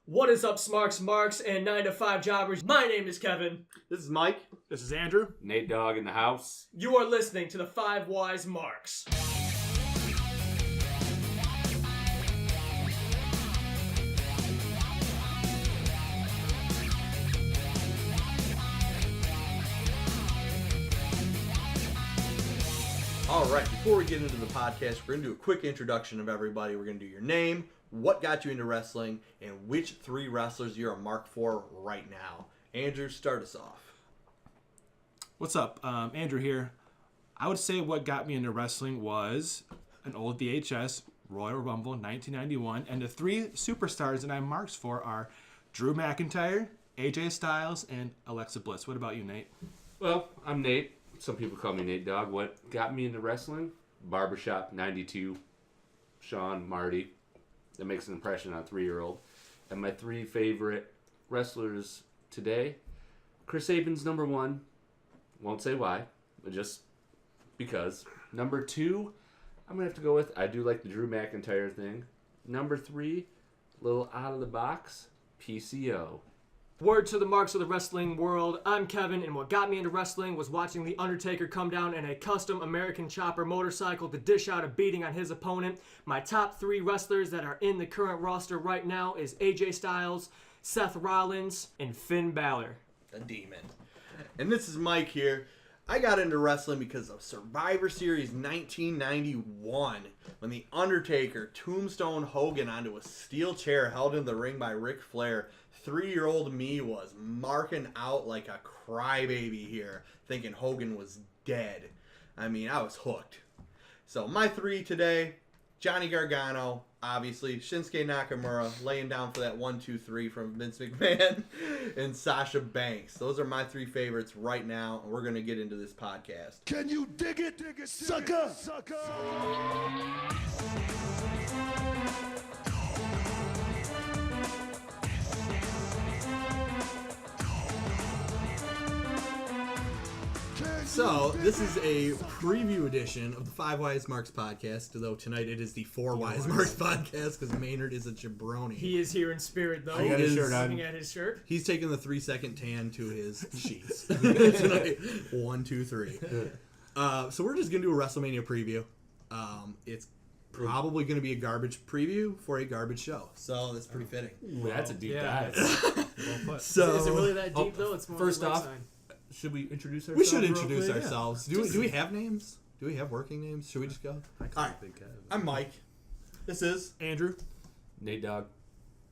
What is up, Smarks, Marks, and 9 to 5 jobbers? My name is Kevin. This is Mike. This is Andrew. Nate Dogg in the house. You are listening to the 5 Wise Marks. All right, before we get into the podcast, we're going to do a quick introduction of everybody. We're going to do your name, what got you into wrestling, and which 3 wrestlers you're a mark for right now. Andrew, start us off. What's up? Andrew here. I would say what got me into wrestling was an old VHS, Royal Rumble 1991, and the 3 superstars that I'm marks for are Drew McIntyre, AJ Styles, and Alexa Bliss. What about you, Nate? Well, I'm Nate. Some people call me Nate Dogg. What got me into wrestling? Barbershop 92, Sean, Marty. That makes an impression on a 3-year-old. And my 3 favorite wrestlers today, Chris Sabin's number 1. Won't say why, but just because. Number 2, I'm going to have to go with, I do like the Drew McIntyre thing. Number 3, little out of the box, PCO. Word to the marks of the wrestling world. I'm Kevin, and what got me into wrestling was watching The Undertaker come down in a custom American chopper motorcycle to dish out a beating on his opponent. My top 3 wrestlers that are in the current roster right now is AJ Styles, Seth Rollins, and Finn Balor. The Demon. And this is Mike here. I got into wrestling because of Survivor Series 1991 when The Undertaker tombstone Hogan onto a steel chair held in the ring by Ric Flair. 3-year-old me was marking out like a crybaby here, thinking Hogan was dead. I mean, I was hooked. So my 3 today, Johnny Gargano, obviously, Shinsuke Nakamura, laying down for that 1-2-3 from Vince McMahon, and Sasha Banks. Those are my 3 favorites right now, and we're going to get into this podcast. Can you dig it, sucker? So, this is a preview edition of the 5 Wise Marks podcast, though tonight it is the 4 Wise Marks podcast because Maynard is a jabroni. He is here in spirit, though. I got his shirt on. Looking at his shirt. He's taking the 3-second tan to his sheets tonight. 1, 2, 3. So we're just going to do a WrestleMania preview. It's probably going to be a garbage preview for a garbage show. So that's pretty fitting. Ooh, that's a deep yeah. dive. Well put. So Is it really that deep, though? It's more first like off, Lakeside. Should we introduce ourselves? we should real introduce quick? ourselves. Do we have names? Do we have working names? Should we just go? All right. I'm Mike. This is Andrew. Nate Dogg,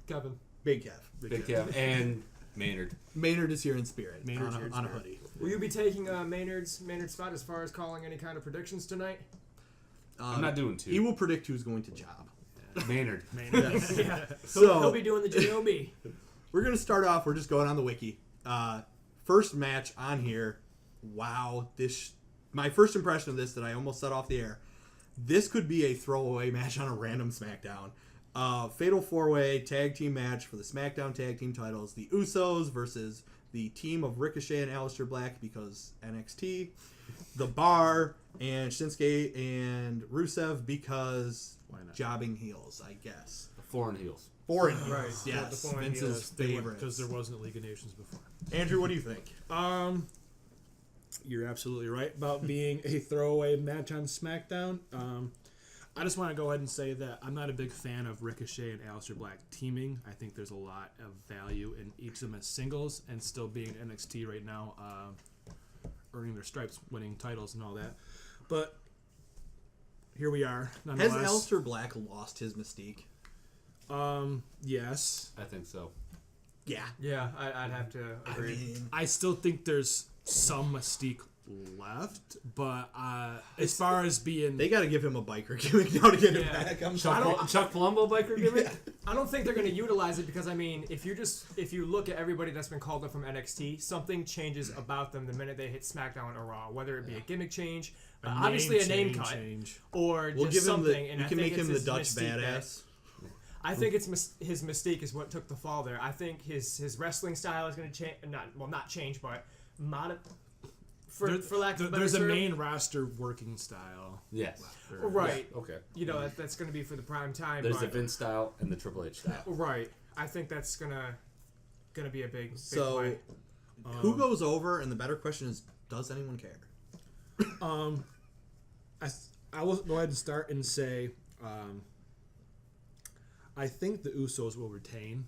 Kevin. Big Kev. Big Kev, and Maynard. Maynard is here in spirit. Maynard's on here in a spirit. hoodie. Will you be taking Maynard's spot as far as calling any kind of predictions tonight? I'm not doing 2. He will predict who's going to job. Maynard. Yes. Yeah. So He'll be doing the J.O.B. we're going to start off. We're just going on the wiki. First match on here. Wow. My first impression of this that I almost set off the air. This could be a throwaway match on a random SmackDown. Fatal 4-way tag team match for the SmackDown tag team titles. The Usos versus the team of Ricochet and Aleister Black because NXT. The Bar and Shinsuke and Rusev because Why not? jobbing heels, I guess. Foreign heels. Foreign heels, Right. yes. The foreign Vince's heels. favorite. Because there wasn't League of Nations before. Andrew, what do you think? You're absolutely right about being a throwaway match on SmackDown. I just want to go ahead and say that I'm not a big fan of Ricochet and Aleister Black teaming. I think there's a lot of value in each of them as singles and still being NXT right now, earning their stripes, winning titles and all that. But here we are. Has Aleister Black lost his mystique? Yes. I think so. Yeah. Yeah, I'd have to agree. I still think there's some mystique left, but as far as being... They got to give him a biker gimmick now to get him Yeah. back. I'm Chuck Palumbo biker gimmick? I don't think they're going to utilize it because, I mean, if you look at everybody that's been called up from NXT, something changes about them the minute they hit SmackDown or Raw, whether it be a gimmick change, obviously a name cut, or We'll just give him something. the. And We I can think make it's him the his Dutch mystique badass. I think it's his mystique is what took the fall there. I think his wrestling style is going to change. Not change, but for lack of a better there's a term. main roster working style. Yes. Right. Okay. You know, that's going to be for the prime time. There's but, the Vince style and the Triple H style. Right. I think that's gonna be a big So, play. who goes over? And the better question is, does anyone care? I will go ahead and start and say, I think the Usos will retain,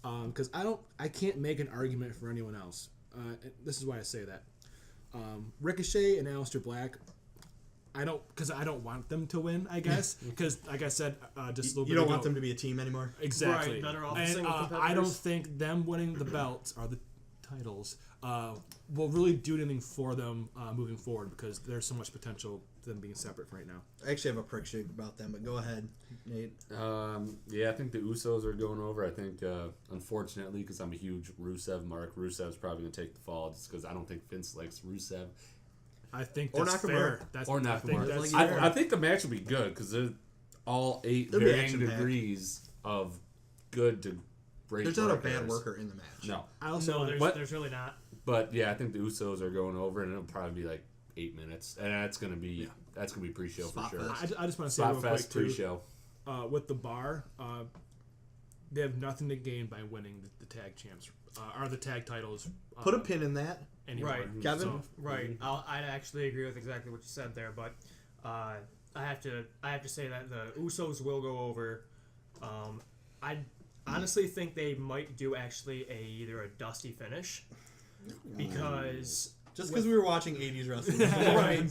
because I can't make an argument for anyone else. This is why I say that. Ricochet and Aleister Black, I don't want them to win. I guess because, like I said, just a little bit You don't ago, want them to be a team anymore? exactly. Right, better off And, single I don't competitors. think them winning the belts or the titles will really do anything for them moving forward, because there's so much potential to them being separate from right now. I actually have a prick shape about them, but go ahead, Nate. Yeah, I think the Usos are going over. I think, unfortunately, because I'm a huge Rusev mark, Rusev's probably going to take the fall just because I don't think Vince likes Rusev. I think Or that's Nakamura. fair. That's, Or I think Nakamura. that's Like, fair. I think the match will be good because they're all 8 It'll be varying action-packed. degrees of good to great. There's not a workers. bad worker in the match. No. I also No, What? there's really not. But yeah, I think the Usos are going over, and it'll probably be like 8 minutes, and that's gonna be pre-show Spot for sure. fest. I just want to say Spot real quick fest too, pre-show. with the bar, they have nothing to gain by winning the tag champs or the tag titles. Put a pin in that. anymore. Right. Kevin? So, Right. I'd actually agree with exactly what you said there, but I have to say that the Usos will go over. I honestly think they might do actually either a dusty finish, because Just because we were watching 80s wrestling.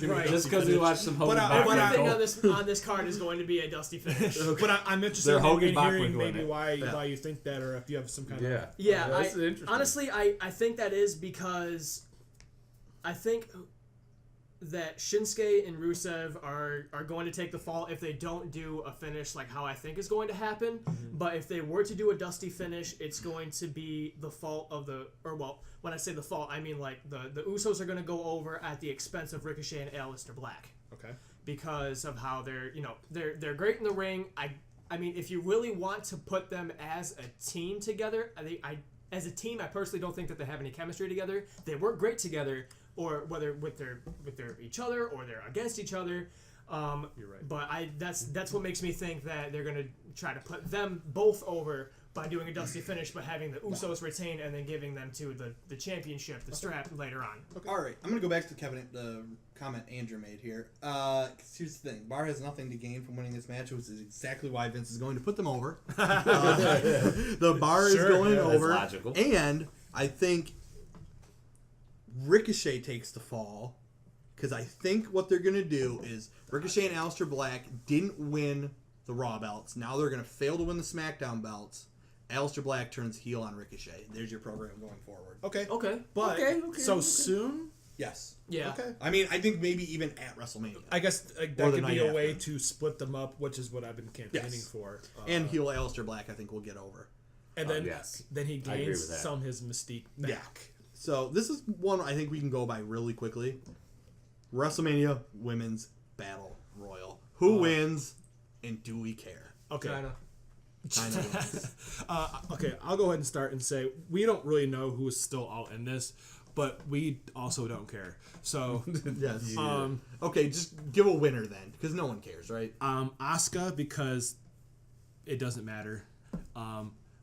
right. Just because we watched some Hogan But Everything Bachman on this card is going to be a dusty finish. But I'm interested They're in Hogan Bachman hearing going maybe it. why you think that, or if you have some kind Yeah. of Yeah, That's interesting. honestly, I think that is because I think that Shinsuke and Rusev are going to take the fall if they don't do a finish like how I think is going to happen. But if they were to do a dusty finish, it's going to be the fault of when I say the fault, I mean like the Usos are going to go over at the expense of Ricochet and Aleister Black. Okay. Because of how they're great in the ring. I mean, if you really want to put them as a team together, as a team, I personally don't think that they have any chemistry together. They work great together, or whether with their each other or they're against each other. You're right. But that's what makes me think that they're gonna try to put them both over by doing a dusty finish, but having the Usos retain and then giving them to the championship, the strap later on. All right, I'm going to go back to the comment Andrew made here. 'Cause here's the thing. Bar has nothing to gain from winning this match, which is exactly why Vince is going to put them over. The Bar is going yeah, that's over. logical. And I think Ricochet takes the fall, because I think what they're going to do is Ricochet and Aleister Black didn't win the Raw belts. Now they're going to fail to win the SmackDown belts. Aleister Black turns heel on Ricochet. There's your program going forward. Okay. Okay. But okay. soon, Yes. Yeah. okay. I mean, I think maybe even at WrestleMania. I guess that Or the could be night a way after. to split them up, which is what I've been campaigning Yes. for. And heel Aleister Black, I think, will get over. and then yes. then he I agree gains with that. some of his mystique back. Yeah. So this is one I think we can go by really quickly. WrestleMania Women's Battle Royal. Who wins, and do we care? Okay. China. Kind of. Okay, I'll go ahead and start and say we don't really know who is still all in this, but we also don't care. So, Yes. um, Okay, just give a winner then, because no one cares, right? Asuka, because it doesn't matter.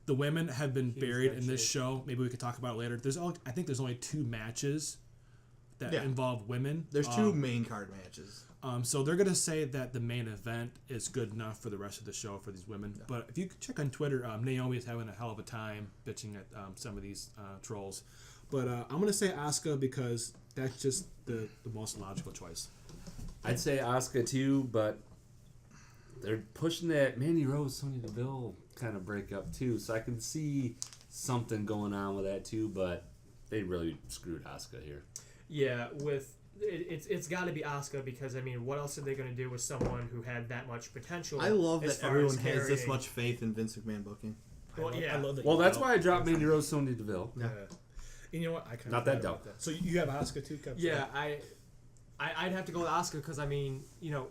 The women have been buried in this show. Maybe we could talk about it later. I think there's only 2 matches that Yeah. involve women. There's 2 main card matches. So they're going to say that the main event is good enough for the rest of the show for these women. Yeah. But if you check on Twitter, Naomi is having a hell of a time bitching at some of these trolls. But I'm going to say Asuka because that's just the most logical choice. I'd say Asuka too, but they're pushing that Mandy Rose, Sonya Deville kind of breakup too, so I can see something going on with that too. But they really screwed Asuka here. Yeah, it's got to be Asuka, because I mean, what else are they going to do with someone who had that much potential? I love as that far everyone as has this carrying- much faith in Vince McMahon booking. Well, yeah. I love that. Well, you that's don't. why I dropped Mandy Rose, Sonya Deville. Yeah. You know what? I kind of Not that dumb. So you have Asuka too, Kevin? Yeah, I'd have to go with Asuka, because I mean,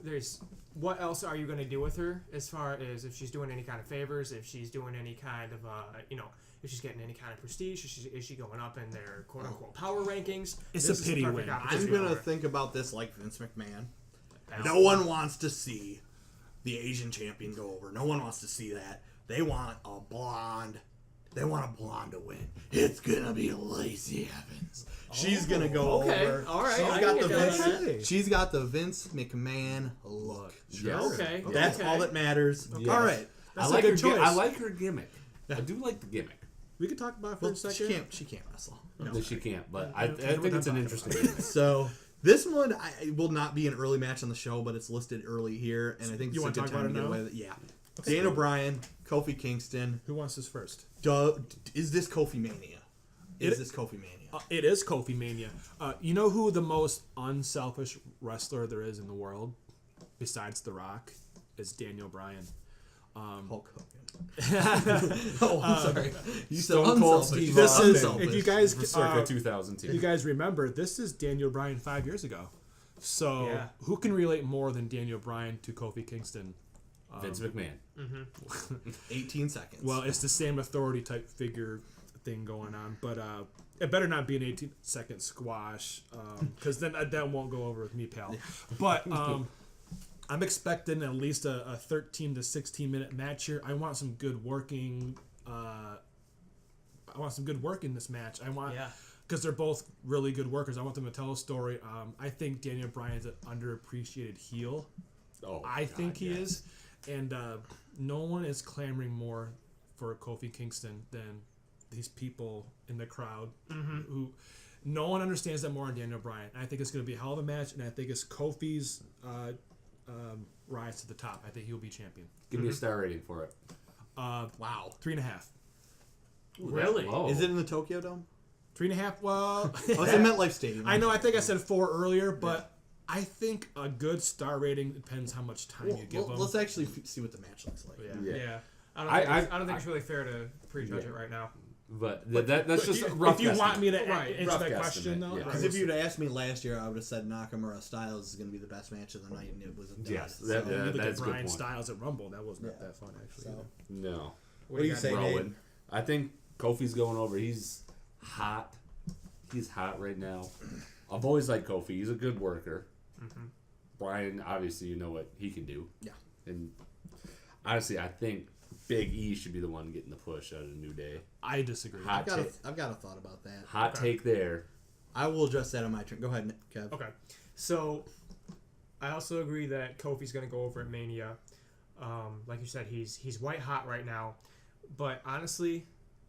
there's what else are you going to do with her as far as if she's doing any kind of favors, if she's doing any kind of if she's getting any kind of prestige, is she going up in their quote unquote power rankings? It's This a is the pity perfect win. opportunity I'm going to for her. think about this like Vince McMahon. Balance. No one wants to see the Asian champion go over. No one wants to see that. They want a blonde. They want a blonde to win. It's gonna be Lacey Evans. She's gonna go okay. over. All right. She's I got can the get down Vince. She's got the Vince McMahon look. Yes. Okay. That's okay. all that matters. Yes. All right. That's I a like good her. choice. I like her gimmick. I do like the gimmick. We could talk about it for Well, a second. she can't wrestle. No, she can't. But I we're think not it's an talking interesting about gimmick. So this one will not be an early match on the show, but it's listed early here, and I think You it's a wanna good talk time to about get it away with it. Yeah. Daniel Bryan, Kofi Kingston. Who wants this first? Is this Kofi Mania? Is this Kofi Mania? It is Kofi Mania. You know who the most unselfish wrestler there is in the world, besides The Rock, is Daniel Bryan. Hulk Hogan. Oh, I'm sorry. You said Stone Cold unselfish. Steve This is Unselfish. if you guys Circa 2002. you guys remember, this is Daniel Bryan 5 years ago. So Yeah. who can relate more than Daniel Bryan to Kofi Kingston? Vince McMahon. 18 seconds. Well, it's the same authority type figure thing going on, but it better not be an 18-second squash, because then that won't go over with me, pal. But I'm expecting at least a 13 to 16 minute match here. I want some good working. I want some good work in this match. I want because they're both really good workers. I want them to tell a story. I think Daniel Bryan's an underappreciated heel. Oh, I God, think he yes. is, and no one is clamoring more for Kofi Kingston than these people in the crowd who no one understands that more than Daniel Bryan. And I think it's going to be a hell of a match, and I think it's Kofi's rise to the top. I think he'll be champion. Give me a star rating for it. wow. 3.5. Really? Low. Is it in the Tokyo Dome? 3.5. Well, Oh, it's in MetLife Stadium. I know. I think I said 4 earlier, but I think a good star rating depends how much time you give them. Let's actually see what the match looks like. Yeah. Yeah. I don't think it's really fair to prejudge it right now. But that's just a rough if you want guesstimate. me to Right, answer rough that guesstimate, question, though, yeah. Because if you'd asked me last year, I would have said Nakamura Styles is going to be the best match of the night, and it was a dud. Yes, So, that- you look that's at a good Brian point. Styles at Rumble, that wasn't Yeah. that fun actually. So- No. What do you got, say, Nate? Nate? Rowan. I think Kofi's going over. He's hot. He's hot right now. I've always liked Kofi. He's a good worker. Brian, obviously, you know what he can do. Yeah. And honestly, I think Big E should be the one getting the push out of the New Day. I disagree. Hot take. I've got a thought about that. Hot take there. I will address that on my turn. Go ahead, Kev. Okay, so I also agree that Kofi's going to go over at Mania. Like you said, he's white hot right now. But honestly,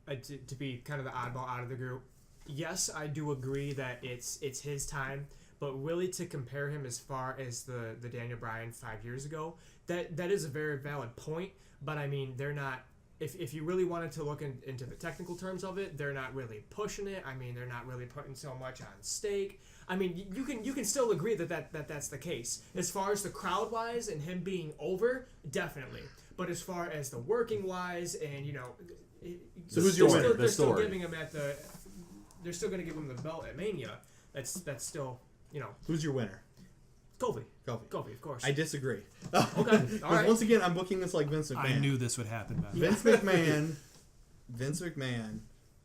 to be kind of the oddball out of the group, yes, I do agree that it's his time. But really, to compare him as far as the Daniel Bryan 5 years ago, that is a very valid point. But I mean, they're not. If you really wanted to look into the technical terms of it, they're not really pushing it. I mean, they're not really putting so much on stake. I mean, you can still agree that's the case. As far as the crowd wise and him being over, definitely. But as far as the working wise and So who's your they're winner? still, The they're still story. giving him they're still going to give him the belt at Mania. That's still Who's your winner? Kofi, Kofi. of course. I disagree. Okay, all Because right. once again, I'm booking this like Vince McMahon. I knew this would happen. Man. Vince McMahon,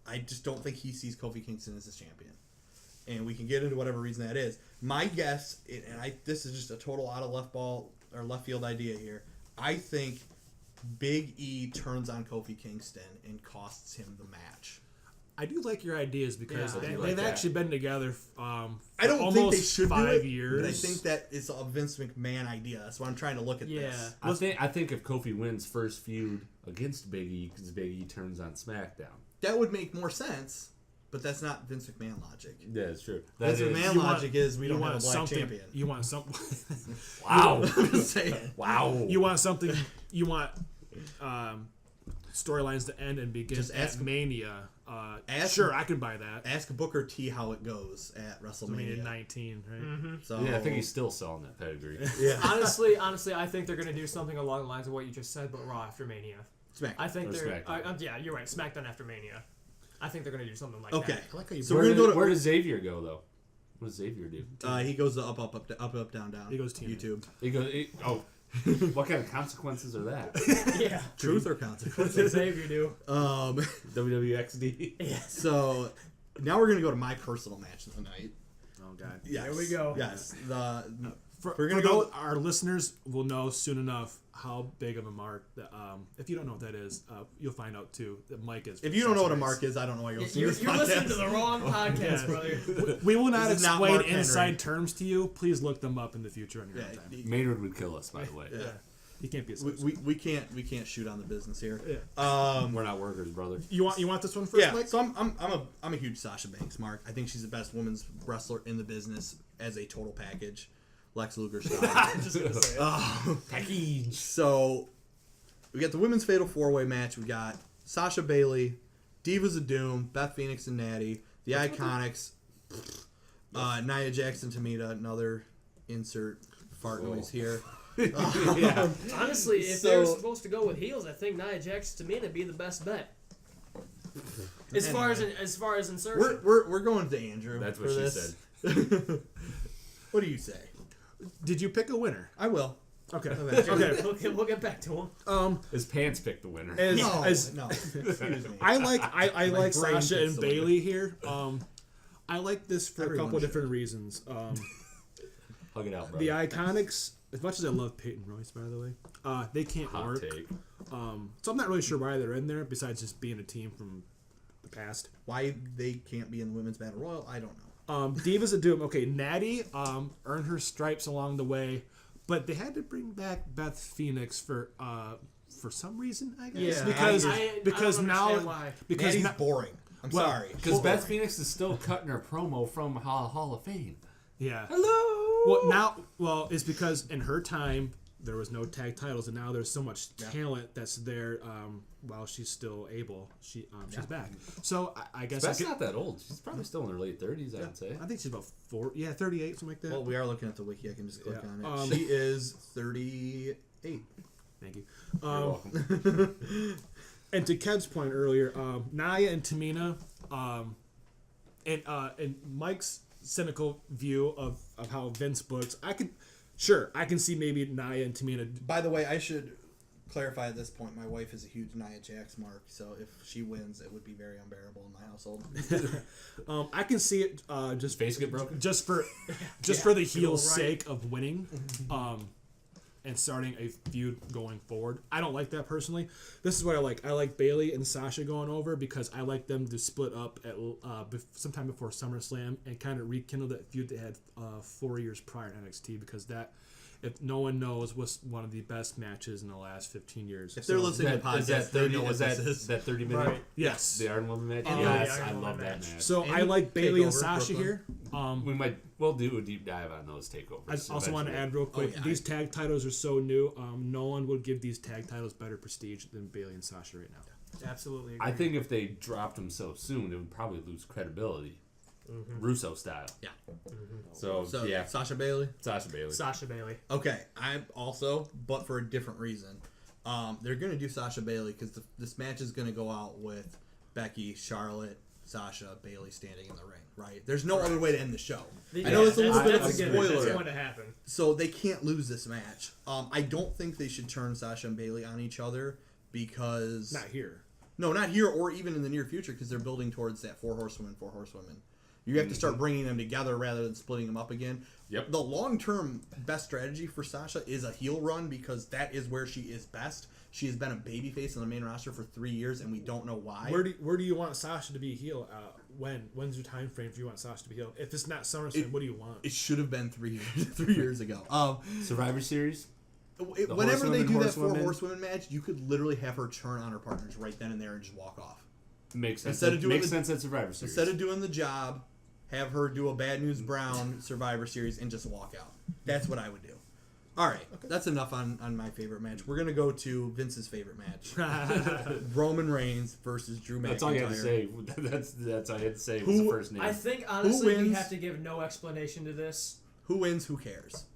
I just don't think he sees Kofi Kingston as his champion. And we can get into whatever reason that is. My guess, this is just a total out of left field idea here. I think Big E turns on Kofi Kingston and costs him the match. I do like your ideas because Yeah, I do they've like actually been together for I don't almost think they should 5 do it, years. but I think that is a Vince McMahon idea. That's why I'm trying to look at this. I think if Kofi wins first feud against Big E, because Big E turns on SmackDown. That would make more sense, but that's not Vince McMahon logic. Yeah, it's true. Vince That is- McMahon logic is we you don't want have a black something, champion. You want some. Wow. I'm just saying. Wow. You want something. You want storylines to end and begin Just at ask- Mania. ask- Sure, I could buy that. Ask Booker T how it goes at Mania WrestleMania. 19, right? So, Yeah, I think he's still selling that pedigree. yeah. honestly, I think they're going to do something along the lines of what you just said, but Raw after Mania. Smack. I think Or they're. SmackDown. Yeah, you're right. SmackDown after Mania. I think they're going to do something like Okay. that. I like how you. So where, we're gonna go to where does Xavier go, though? What does Xavier do? He goes to up, down, down. He goes TNA. YouTube. He goes, what kind of consequences are that? Yeah. Truth or What consequences? does Xavier do? WWXD? So now we're gonna go to my personal match of the night. Oh God. Yes. There we go. Yes. For those, our listeners will know soon enough how big of a mark that, if you don't know what that is, you'll find out too that Mike is. If you don't know what a mark is, I don't know why you're listening to this You're listening to podcast. the wrong podcast, brother. We will not This is not explain Mark inside Henry. terms to you. Please look them up in the future on your own time. Maynard would kill us, by the way. Yeah. You can't be a We can't shoot on the business here. Yeah. We're not workers, brother. You want this one first, Yeah, Mike? so I'm a huge Sasha Banks mark. I think she's the best women's wrestler in the business as a total package. Lex Luger style. Just gonna say it. Package. So we got the women's fatal 4-way match. We got Sasha Bailey, Divas of Doom, Beth Phoenix and Natty, the Iconics, Nia Jackson, Tamina, another insert fart noise here. Yeah. Honestly, if they're supposed to go with heels, I think Nia Jax to me would be the best bet. As far as insertion. We're going to Andrew. That's for what she this. said. What do you say? Did you pick a winner? I will. Okay. Okay. We'll get back to him. His pants picked the winner. No. Excuse me. I like brain Sasha picks and the Bailey here. I like this for Everyone a couple should. different reasons. Hug it out, brother. The Iconics, as much as I love Peyton Royce, by the way, they can't Hot work. take. So I'm not really sure why they're in there, besides just being a team from the past. Why they can't be in the women's battle royal, I don't know. Divas of Doom. Okay, Natty earned her stripes along the way, but they had to bring back Beth Phoenix for some reason, I guess. Yeah, because I because don't now understand why. because Natty's now, boring. I'm Well, sorry. Because Beth Phoenix is still cutting her promo from Hall of Fame. yeah. Hello. Well, it's because in her time there was no tag titles, and now there's so much talent that's there. While she's still able, she's back. So I guess Beth's not that old. She's probably still in her late 30s, I would say. I think she's about 38, something like that. Well, we are looking at the wiki. I can just click Yeah. on it. She is 38. Thank you. You're welcome. And to Kev's point earlier, Nia and Tamina, and Mike's cynical view of how Vince books, I can see maybe Nia and Tamina. By the way, I should clarify at this point, my wife is a huge Nia Jax mark, so if she wins, it would be very unbearable in my household. I can see it just Face get broken? just for the heel's sake of winning, and starting a feud going forward. I don't like that personally. This is what I like. I like Bailey and Sasha going over because I like them to split up at sometime before SummerSlam and kind of rekindle that feud they had 4 years prior to NXT, because that, if no one knows, was one of the best matches in the last 15 years. If they're listening to the Is that podcast, they 30? know what Is this that is. that 30 minute? Right. Yes. The Iron Woman match. And Yes, the I Iron love Woman that match. match. So Any I like Bailey and takeover, Sasha Brooklyn? here. We'll do a deep dive on those takeovers. I also want to add real quick, yeah. these tag titles are so new. No one would give these tag titles better prestige than Bailey and Sasha right now. Absolutely. I agree. think if they dropped them so soon, it would probably lose credibility, Russo style. Yeah. So, So, yeah, Sasha Bailey. Sasha Bailey. Sasha Bailey. Okay, I'm also, but for a different reason. They're going to do Sasha Bailey because this match is going to go out with Becky, Charlotte, Sasha, Bailey standing in the ring, right? There's no other way to end the show. I know it's a little bit of a That's That's spoiler. going to happen. So they can't lose this match. I don't think they should turn Sasha and Bailey on each other because... Not here. No, not here or even in the near future because they're building towards that four horsewomen. You have to start bringing them together rather than splitting them up again. Yep. The long-term best strategy for Sasha is a heel run because that is where she is best. She has been a babyface on the main roster for 3 years, and we don't know why. Where do you want Sasha to be a heel? When's your time frame if you want Sasha to be heel? If it's not SummerSlam, what do you want? It should have been 3 years ago. Survivor Series. Whenever they horsewomen, do that four horsewomen. horsewomen match, you could literally have her turn on her partners right then and there and just walk off. Makes sense. Instead of doing Makes the- sense at Survivor Series. Instead of doing the job, have her do a Bad News Brown Survivor Series and just walk out. That's what I would do. All right, that's enough on my favorite match. We're going to go to Vince's favorite match. Roman Reigns versus Drew McIntyre. That's all you had to say. That's all you had to say was the first name. I think, honestly, we wins? have to give no explanation to this. Who wins? Who cares?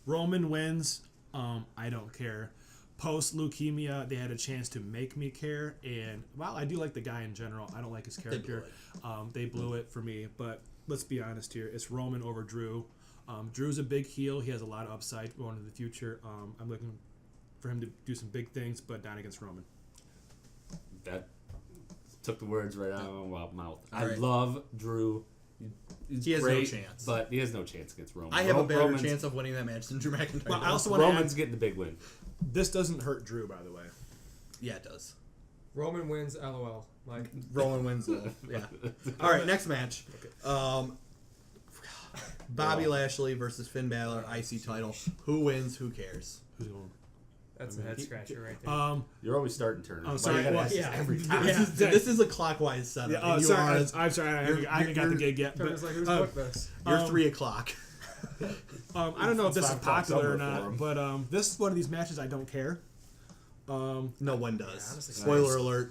Roman wins. I don't care. Post leukemia, they had a chance to make me care, and while I do like the guy in general, I don't like his character. They blew it for me. But let's be honest here: it's Roman over Drew. Drew's a big heel. He has a lot of upside going into the future. I'm looking for him to do some big things, but not against Roman. That took the words right out of my mouth. I right. love Drew He's He has no great, chance. but he has no chance against Roman. I have a better Roman's, chance of winning that match than Drew McIntyre. Well, I does. also want to Roman's add, getting the big win. this doesn't hurt Drew, by the way. Yeah, it does. Roman wins. LOL. Like Roman wins. Yeah. All right, next match. Bobby Lashley versus Finn Balor, IC title. Who wins? Who cares? Who's going? that's a head scratcher right there. You're always starting turn. Oh, sorry. Well, Well, yeah. every time. This is a clockwise setup. Yeah, oh, and you sorry. are- I'm sorry. I haven't got the gig yet. Trevor's But, like, who's booked this? You're um, 3 o'clock. I don't know if this is It's 5 o'clock popular or somewhere for not, him. but this is one of these matches I don't care. No one does. honestly, Spoiler alert.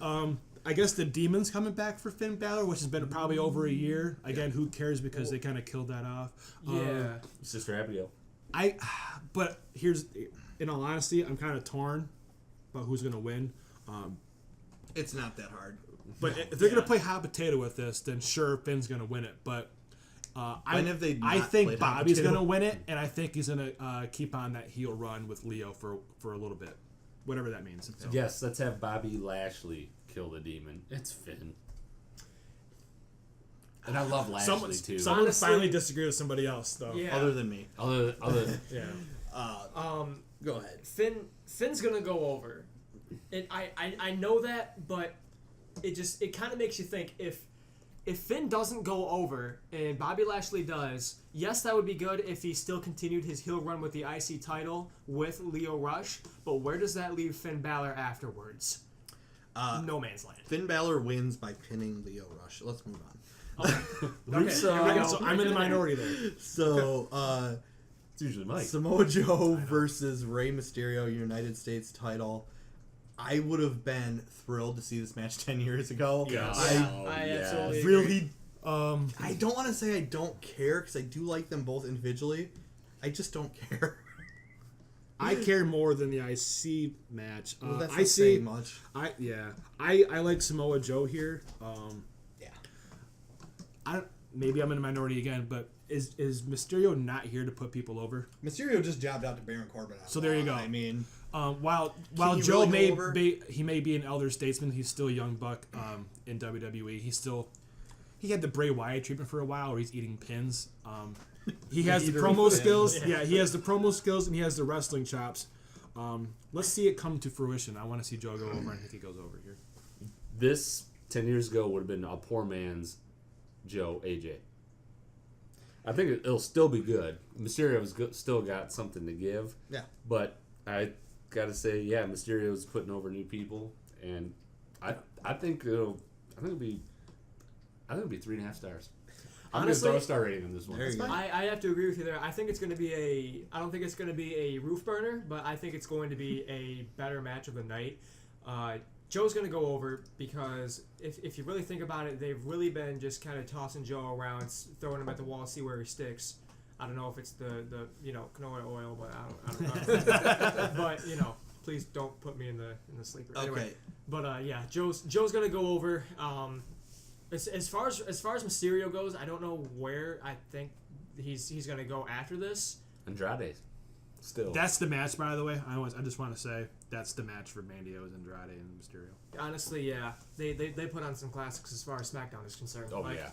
I guess the Demon's coming back for Finn Balor, which has been probably over a year. Again, who cares because they kind of killed that off. Yeah. Sister Abigail. But here's, in all honesty, I'm kind of torn about who's going to win. It's not that hard. But if they're going to play hot potato with this, then sure, Finn's going to win it. But When have they I not think played hot Bobby's potato? going to win it, and I think he's going to keep on that heel run with Leo for a little bit, whatever that means. So, Yes, let's have Bobby Lashley kill the demon. It's Finn. And I love Lashley too. Someone Honestly- finally disagree with somebody else, though. Yeah. Other than me. Other Yeah. Go ahead. Finn's gonna go over. I know that, but it kind of makes you think if Finn doesn't go over and Bobby Lashley does, yes, that would be good if he still continued his heel run with the IC title with Leo Rush. But where does that leave Finn Balor afterwards? No man's land. Finn Balor wins by pinning Leo Rush. Let's move on. Okay, Russo. here we go. So I'm in the minority there. So, It's usually Mike. Samoa Joe versus Rey Mysterio, United States title. I would have been thrilled to see this match 10 years ago. Yes. I absolutely agree. Really, I don't want to say I don't care because I do like them both individually. I just don't care. I care more than the IC match. Well, that's I not see. saying much. I like Samoa Joe here. Yeah. Maybe I'm in a minority again, but is Mysterio not here to put people over? Mysterio just jobbed out to Baron Corbin. So there you go. I mean, While he Joe really go over? he may be an elder statesman, he's still a young buck in WWE. He had the Bray Wyatt treatment for a while, where he's eating pins. He has the Eater promo of skills. pins. Yeah, he has the promo skills and he has the wrestling chops. Let's see it come to fruition. I want to see Joe go over, and I think he goes over here. This 10 years ago would have been a poor man's Joe AJ. I think it'll still be good. Mysterio's still got something to give. yeah. But I gotta say, yeah, Mysterio's putting over new people, and I think it'll be 3.5 stars. I'm Honestly, gonna throw a star rating on this one. There you go. I have to agree with you there. I think it's going to be I don't think it's going to be a roof burner, but I think it's going to be a better match of the night. Joe's going to go over because if you really think about it, they've really been just kind of tossing Joe around, throwing him at the wall, see where he sticks. I don't know if it's the canola oil, but I don't know. But please don't put me in the sleeper. Anyway, Okay. but yeah, Joe's going to go over. As far as Mysterio goes, I don't know where I think he's gonna go after this. Andrade, still. That's the match, by the way. I just want to say that's the match for Mandy Rose, Andrade, and Mysterio. Honestly, yeah, they put on some classics as far as SmackDown is concerned. Oh Like, yeah.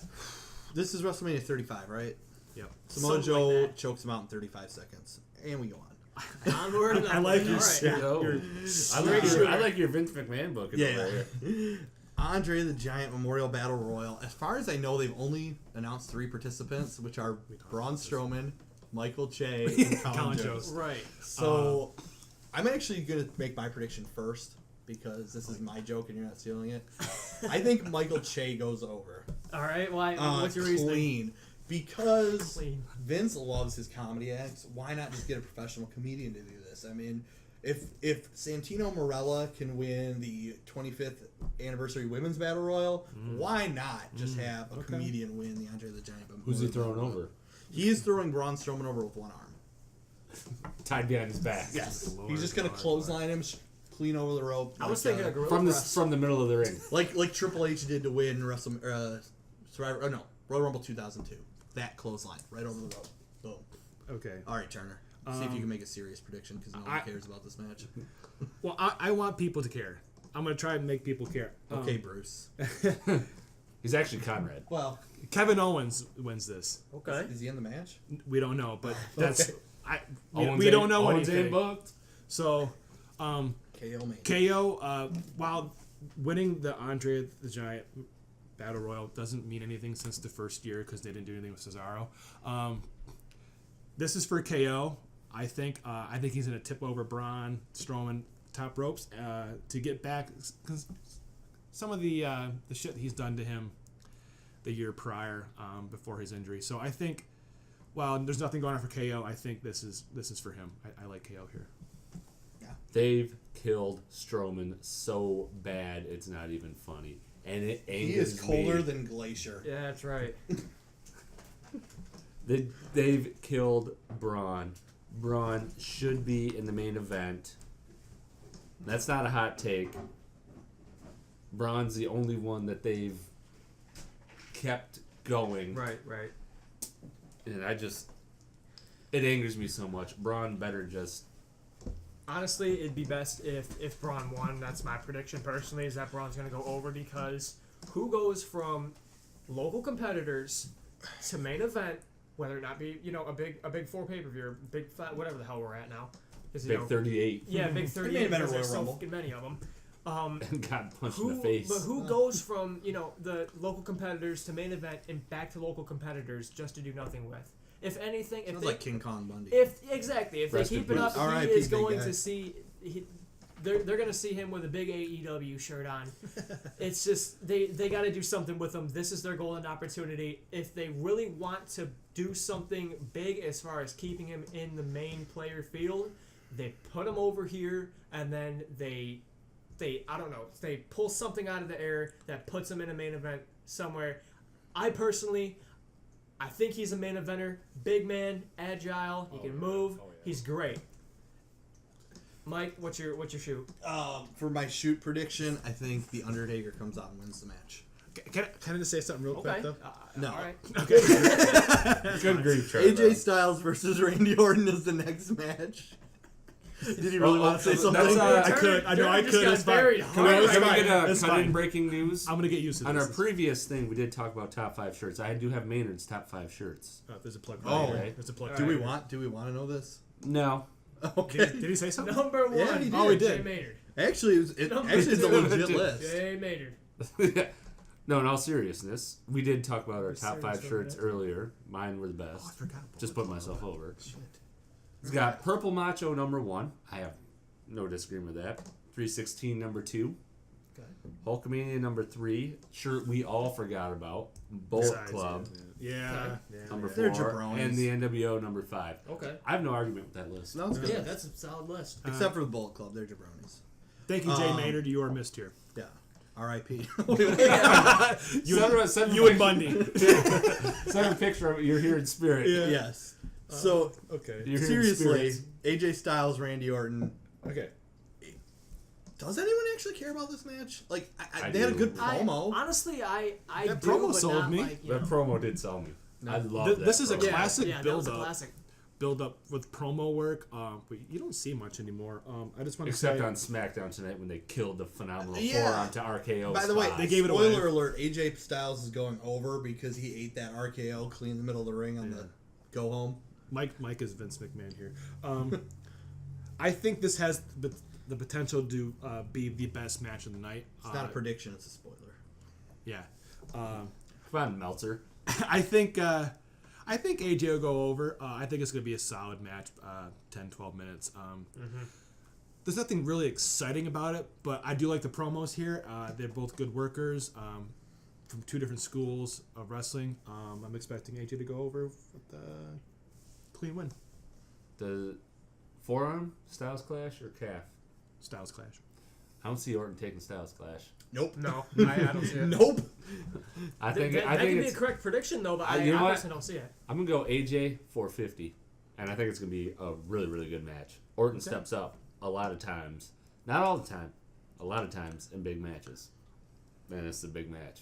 This is WrestleMania 35, right? Yep. Samoa Something Joe like that. chokes him out in 35 seconds. And we go on. onward and I like upward. your All right. yeah, Yo. your- I like your Vince McMahon book. Yeah. Andre the Giant Memorial Battle Royal. As far as I know, they've only announced 3 participants, which are Braun Strowman, Michael Che, and Colin Colin Jost. Jost. Right. So I'm actually going to make my prediction first because this is my joke and you're not stealing it. I think Michael Che goes over. All right. Well, what's your reasoning? Clean. Because Clean. Vince loves his comedy acts. Why not just get a professional comedian to do this? I mean, if Santino Marella can win the 25th anniversary women's battle royal, why not just have a comedian win the Andre the Giant? Who's he Memorial throwing Battle Royal? over? He is throwing Braun Strowman over with one arm. Tied behind his back. Yes, Lord, he's just gonna Lord, clothesline him clean over the rope. I was like, thinking a gorilla From press. the middle of the ring. like Triple H did to win Survivor. Oh no, Royal Rumble 2002. That clothesline right over the rope. Boom. Okay. All right, Turner. See if you can make a serious prediction because no one cares about this match. Well, I want people to care. I'm gonna try and make people care. Okay, Bruce. He's actually Conrad. Well, Kevin Owens wins this. Okay. is he in the match? We don't know, but that's Okay. we don't know Owens ain't anything. booked. So, KO man. KO, while winning the Andre the Giant Battle Royal doesn't mean anything since the first year because they didn't do anything with Cesaro. This is for KO. I think he's going to tip over Braun Strowman top ropes to get back because some of the shit he's done to him the year prior before his injury. So I think, while there's nothing going on for KO, I think this is for him. I like KO here. They've killed Strowman so bad it's not even funny, and it angers He is colder me. than Glacier. Yeah, that's right. They've killed Braun. Braun should be in the main event. That's not a hot take. Braun's the only one that they've kept going. Right. And it angers me so much. Braun better just... Honestly, it'd be best if Braun won. That's my prediction personally, is that Braun's going to go over, because who goes from local competitors to main event, whether it not be, a big 4 pay-per-view, big fat, whatever the hell we're at now. Big 38. Yeah, big 38, Main event because there's Royal so Rumble. fucking many of them. And got punched in the face. But who goes from, the local competitors to main event and back to local competitors just to do nothing with? If anything, if Sounds they, like King Kong Bundy. if Rest they in keep it up, peace. he R.I.P. is big going guy. to see. They're going to see him with a big AEW shirt on. It's just they got to do something with him. This is their golden opportunity. If they really want to do something big as far as keeping him in the main player field, they put him over here, and then they I don't know, they pull something out of the air that puts him in a main event somewhere. I think he's a main eventer. Big man, agile, he can move. He's great. Mike, what's your shoot? For my shoot prediction, I think The Undertaker comes out and wins the match. Can I just say something real quick, though? No. All right. Good grief, Trevor. AJ Styles versus Randy Orton is the next match. Did he really want to say something? that's, I could. I know I Turner just could. got It's fine. buried Can we hard It's right fine. get a It's cut-in fine. breaking news? I'm going to get used to On this. our previous thing, we did talk about top 5 shirts. I do have Maynard's top 5 shirts. There's a plug. Oh, right. There's a plug. Do we want to know this? No. Okay. Did he say something? Number 1. Yeah, he did. Oh, he Jay did. Maynard. Actually, it's a legit list. Jay Maynard. No, in all seriousness, we did talk about our We're top 5 serious shirts over earlier. Mine were the best. Oh, I forgot. Just put myself over. It's got Purple Macho number 1. I have no disagreement with that. 316 number 2. Okay. Hulkamania number 3. Shirt we all forgot about. Bullet Besides, Club Yeah. number They're 4. jabronis. And the NWO number 5. Okay. I have no argument with that list. No, it's good. Yeah, that's a solid list. Except for the Bullet Club, they're jabronis. Thank you, Jay Maynard. You are missed here. Yeah. R.I.P. You and Bundy. Send a picture of it. You're here in spirit. Yeah. Yes. So, Okay. You're here in seriously, spirit. AJ Styles, Randy Orton. Okay. Does anyone actually care about this match? Like, I they had a do. good promo. Honestly, I That do, promo but sold not me. like, That promo did sell me. I love that. This is a promo. classic yeah, that was a build-up. classic. Build up with promo work, but you don't see much anymore. I just want to Except say, on SmackDown tonight when they killed the phenomenal Yeah. forearm to RKO. By the way, spot. They gave it away. spoiler alert, AJ Styles is going over because he ate that RKO clean in the middle of the ring on the go home. Mike is Vince McMahon here. I think this has the potential to be the best match of the night. It's not a prediction, it's a spoiler. Yeah. Come on, Meltzer. I think AJ will go over. I think it's going to be a solid match, 10, 12 minutes. There's nothing really exciting about it, but I do like the promos here. They're both good workers from 2 different schools of wrestling. I'm expecting AJ to go over with a clean win. The forearm Styles Clash or calf? Styles Clash. I don't see Orton taking Styles Clash. Nope. No, I don't see it. Nope. I think that I could think be a it's, correct prediction, though, but you know I what? personally don't see it. I'm gonna go AJ 450, and I think it's gonna be a really really good match. Orton steps up a lot of times, not all the time, a lot of times in big matches. Man, it's a big match.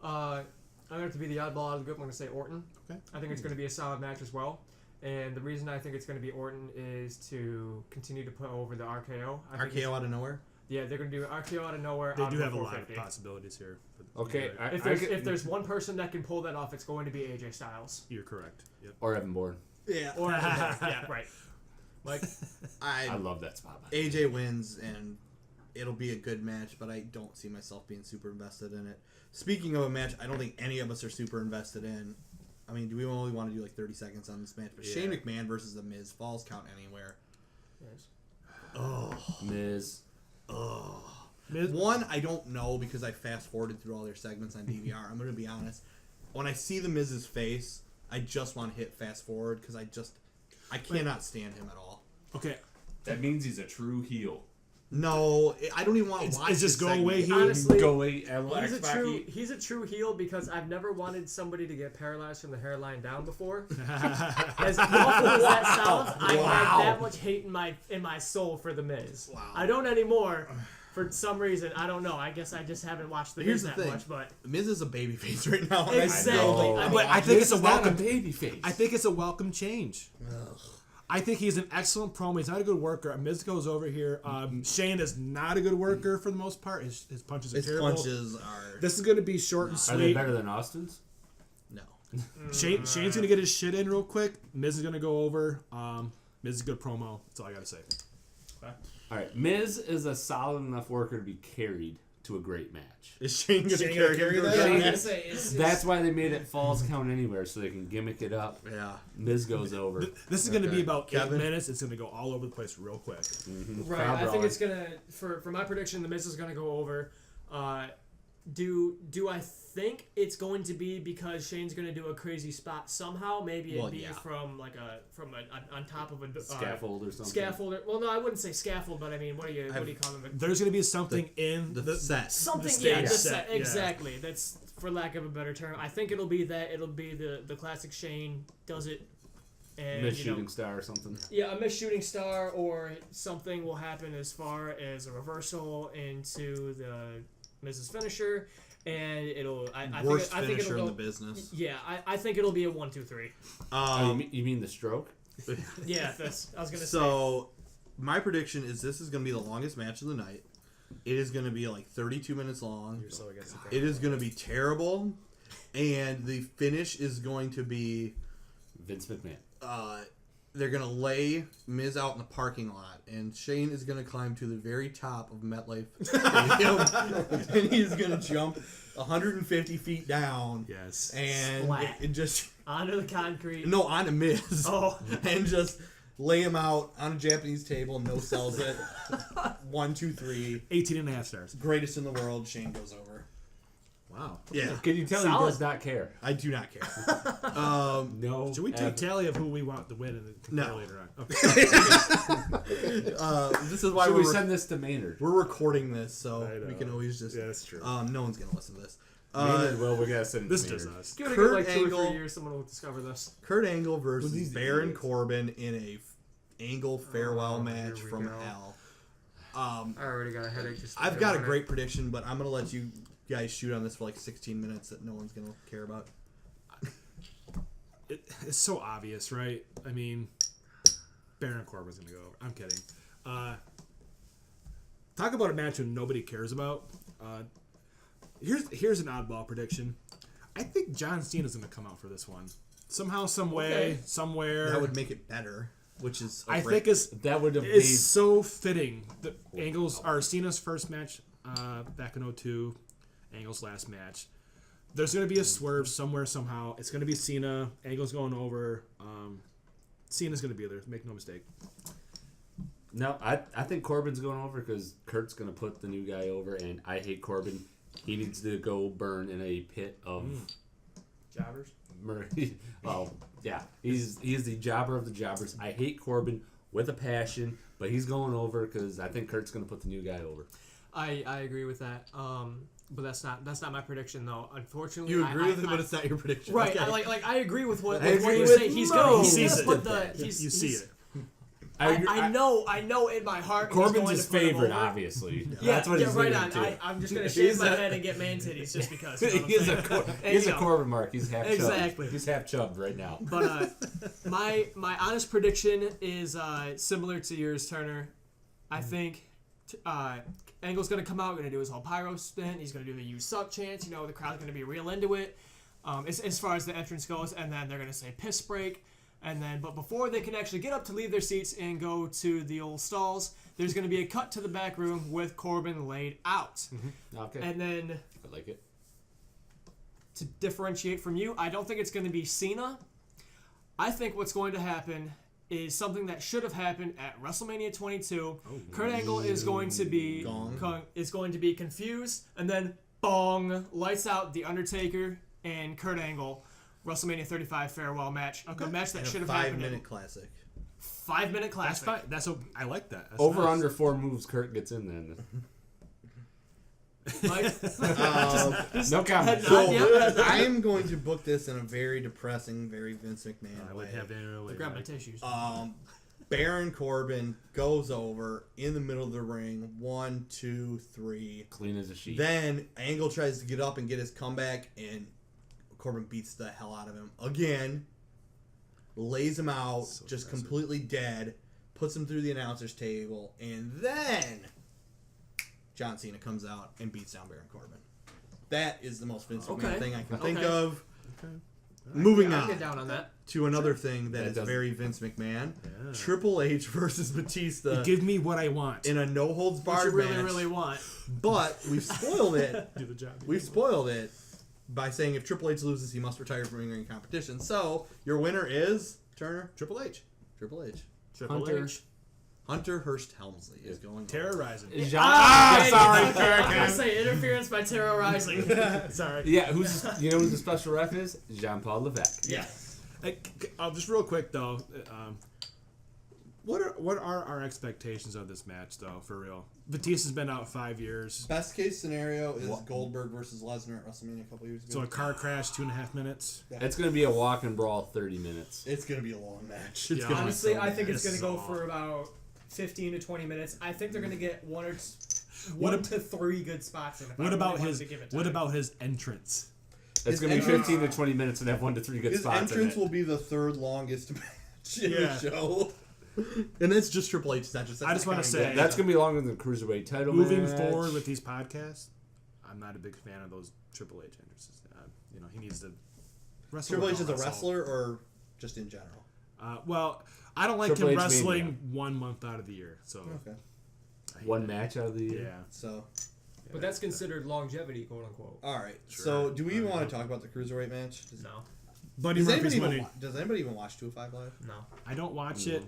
I'm going to have to be the oddball out of the group. I'm going to say Orton. Okay. I think it's going to be a solid match as well. And the reason I think it's going to be Orton is to continue to put over the RKO. RKO out of nowhere? Yeah, they're gonna do RKO out of nowhere. They out do of have a lot of 450. possibilities here. Okay, If there's one person that can pull that off, it's going to be AJ Styles. You're correct. Yep. or Evan Bourne. Yeah. Or yeah, right. Like I love that spot. AJ wins, and it'll be a good match, but I don't see myself being super invested in it. Speaking of a match, I don't think any of us are super invested in. I mean, do we only want to do like 30 seconds on this match? But Shane McMahon versus The Miz, Falls Count Anywhere. yes. Miz. One, I don't know because I fast forwarded through all their segments on DVR. I'm going to be honest. When I see The Miz's face, I just want to hit fast forward because I cannot stand him at all. Okay. That means he's a true heel. No, I don't even want to watch It's just this go away segment. heel. Honestly, Go away. he's a true heel because I've never wanted somebody to get paralyzed from the hairline down before. As awful as that sounds, I have that much hate in my soul for The Miz. Wow. I don't anymore. For some reason, I don't know. I guess I just haven't watched The Here's Miz the that thing. much, but Miz is a babyface right now. and exactly. I mean, But I think This it's a is not welcome. baby face. I think it's a welcome change. I think he's an excellent promo. He's not a good worker. Miz goes over here. Shane is not a good worker for the most part. His punches are His terrible. punches are... This is going to be short and Are they sweet. better than Austin's? No. Shane's going to get his shit in real quick. Miz is going to go over. Miz is a good promo. That's all I got to say. All right. Miz is a solid enough worker to be carried to a great match. Is Shane going to Shane carry gonna carry him? that? I was Yeah. gonna say, it's That's why they made it Falls Count Anywhere, so they can gimmick it up. Yeah. Miz goes over. This is going to be about Kevin? 8 minutes. It's going to go all over the place real quick. right. Crowd I think brawler. it's gonna for my prediction. The Miz is gonna go over. Do I think it's going to be because Shane's going to do a crazy spot somehow? Maybe Well, it be yeah. from on top of a Scaffold or something. scaffold. Well, no, I wouldn't say scaffold, but I mean, what do you call them? There's going to be something in The set. Something, the yeah, stage the set, set, yeah. exactly. That's for lack of a better term. I think it'll be that. It'll be the classic Shane does it, and Miz shooting star or something. yeah, a missed shooting star or something will happen as far as a reversal into the Miz's finisher, and it'll. Worst I think finisher it'll in go, the business. Yeah, I think it'll be a 1, 2, 3. Oh, you mean the stroke? Yeah, that's. I was gonna say. So, my prediction is this is going to be the longest match of the night. It is going to be like 32 minutes long. You're so against the It is going to be terrible, and the finish is going to be Vince McMahon. they're going to lay Miz out in the parking lot, and Shane is going to climb to the very top of MetLife Stadium, and he's going to jump 150 feet down. Yes. And Splat. it just Onto the concrete. no on a Miz. Oh. And just lay him out on a Japanese table. No sells it. 1, 2, 3. 18 and a half stars. Greatest in the world. Shane goes over. Wow. Yeah, Can you tell he Solid. does not care? I do not care. No. Should we take tally of who we want to win and compare No. later on? Okay. This is why Should we're we send this to Maynard? we're recording this, so I know. we can always just. Yeah, that's true. No one's gonna listen to this. Maynard, well, we gotta send it This to does Maynard. us. Give it a Kurt good, like 2 or Angle- 3 years, someone will discover this. Kurt Angle versus these Baron idiots? Corbin in a Angle farewell match here we from go. hell. I already got a headache. Just I've thinking got a about it. great prediction, but I'm gonna let you guys shoot on this for like 16 minutes that no one's gonna care about. It's so obvious, right? I mean, Baron Corbin's going to go over. I'm kidding. Talk about a match that nobody cares about. Here's an oddball prediction. I think John Cena's going to come out for this one. Somehow, some way, Okay. somewhere. That would make it better, which is I think it's That would have It's made. so fitting. The Angle's are Cena's first match back in 2002, Angle's last match. There's going to be a swerve somewhere, somehow. It's going to be Cena. Angle's going over. Cena's going to be there. Make no mistake. No, I think Corbin's going over because Kurt's going to put the new guy over, and I hate Corbin. He needs to go burn in a pit of Jobbers. murder. Well, yeah, he's the jobber of the jobbers. I hate Corbin with a passion, but he's going over because I think Kurt's going to put the new guy over. I agree with that. But that's not my prediction though. Unfortunately, you agree with it, I, but it's not your prediction. right. Okay. I agree with what I what agree you with say. He's most. gonna He sees put it. the he's, You see he's- it. I know in my heart he's Corbin's going his to put him favorite, over. obviously. Yeah, That's what yeah, he's right leading on. to. I'm just gonna He's shave my a- head and get man titties just because. You know what I'm He's saying? a And, you know, Corbin mark. He's half Exactly. chubbed. He's half chubbed right now. But my honest prediction is similar to yours, Turner. I think Angle's going to come out, going to do his whole pyro spin. He's going to do the "You Suck" chants. The crowd's going to be real into it as far as the entrance goes. And then they're going to say piss break. But before they can actually get up to leave their seats and go to the old stalls, there's going to be a cut to the back room with Corbin laid out. Mm-hmm. Okay. And then I like it. to differentiate from you, I don't think it's going to be Cena. I think what's going to happen is something that should have happened at WrestleMania 22. Kurt Angle is going to be confused, and then bong, lights out, The Undertaker and Kurt Angle, WrestleMania 35 farewell match. The match that should have happened. 5-minute classic. 5-minute classic. That's fine. I like that. That's Over nice. under 4 moves, Kurt gets in then. Like, No comment. So I'm going to book this in a very depressing, very Vince McMahon I way. would have it in a way. grab my tissues. Baron Corbin goes over in the middle of the ring. 1, 2, 3. Clean as a sheet. Then Angle tries to get up and get his comeback, and Corbin beats the hell out of him again. Lays him out, So just impressive. completely dead. Puts him through the announcer's table, and then John Cena comes out and beats down Baron Corbin. That is the most Vince McMahon Okay. thing I can think Okay. of. Okay. Moving I'll on get down on that. to another thing that That is doesn't- very Vince McMahon. Yeah. Triple H versus Batista Give me what I want. in a no holds What barred you really, match. really want. But we've spoiled it. Do the job. We've spoiled it by saying if Triple H loses, he must retire from in-ring competition. So your winner is Turner. Triple H. Triple H. Triple Hunter. H. Hunter Hurst Helmsley is going. Terrorizing. Jean- Sorry, I was say interference by terrorizing. Sorry. Yeah, who's the special ref is? Jean-Paul Levesque. Yes. Hey, just real quick though, what are our expectations of this match though? For real, Batista's been out 5 years, Best case scenario is Goldberg versus Lesnar at WrestleMania a couple years ago. so a car crash, 2.5 minutes. It's going to be a walk and brawl 30 minutes. It's gonna be a long match. Yeah, gonna be Honestly, so I think bad. it's going to go So- for about 15 to 20 minutes. I think they're going to get one What to three good spots in. If I What really about wanted his? to give it What time. about his entrance? It's His going to be entrance- 15 to 20 minutes and have 1 to 3 good His spots entrance in will it. be the third longest match in Yeah. the show. And it's just Triple H's entrance. I just wanna say- That's going to be longer than the Cruiserweight title Moving match. forward with these podcasts, I'm not a big fan of those Triple H entrances. He needs to wrestle. Triple with H is all a that wrestler or just in general? Well, I don't like Triple him H wrestling Mania. 1 month out of the year. So Okay. I hate One that. match out of the year. Yeah. So, But that's considered longevity, quote unquote. all right. Sure. So, do we even want to talk about the Cruiserweight match? No. Buddy Does Murphy's anybody, winning. does anybody even watch 205 Live? No. I don't watch it.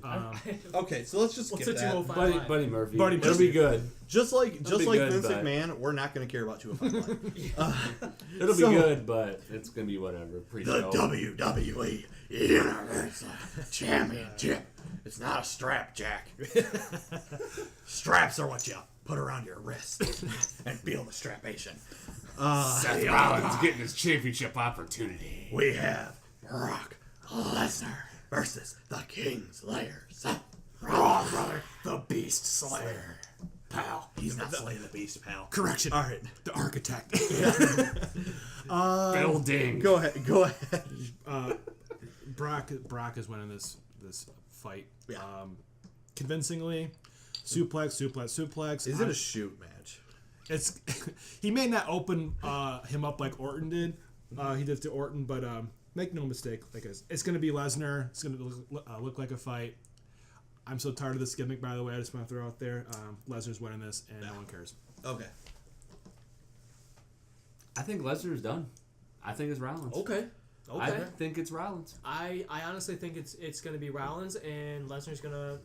Okay, so let's just What's skip a that. 205 Buddy, Live? Buddy Murphy. Buddy It'll Murphy. be good. Just like be Vince good, but- McMahon, we're not going to care about 205 Live. It'll So- be good, but it's going to be whatever. Pre-show. WWE Universal Championship. It's not a strap, Jack. Straps are what you put around your wrist and feel the strapation. Seth Rollins getting his championship opportunity. We have Brock Lesnar versus the Kingslayer. Seth Rollins, brother, the Beast Slayer. Pal, he's not slaying the Beast, pal. Correction. All right, The architect. Building. go ahead. Brock is winning this fight. Yeah. Convincingly. Suplex. Is it a shoot match? It's he may not open him up like Orton did. He did to Orton, but make no mistake, it's going to be Lesnar. It's going to look like a fight. I'm so tired of this gimmick, by the way. I just want to throw out there. Lesnar's winning this, and no one cares. Okay. I think Lesnar's done. I think it's Rollins. Okay. I think it's Rollins. I honestly think it's going to be Rollins, and Lesnar's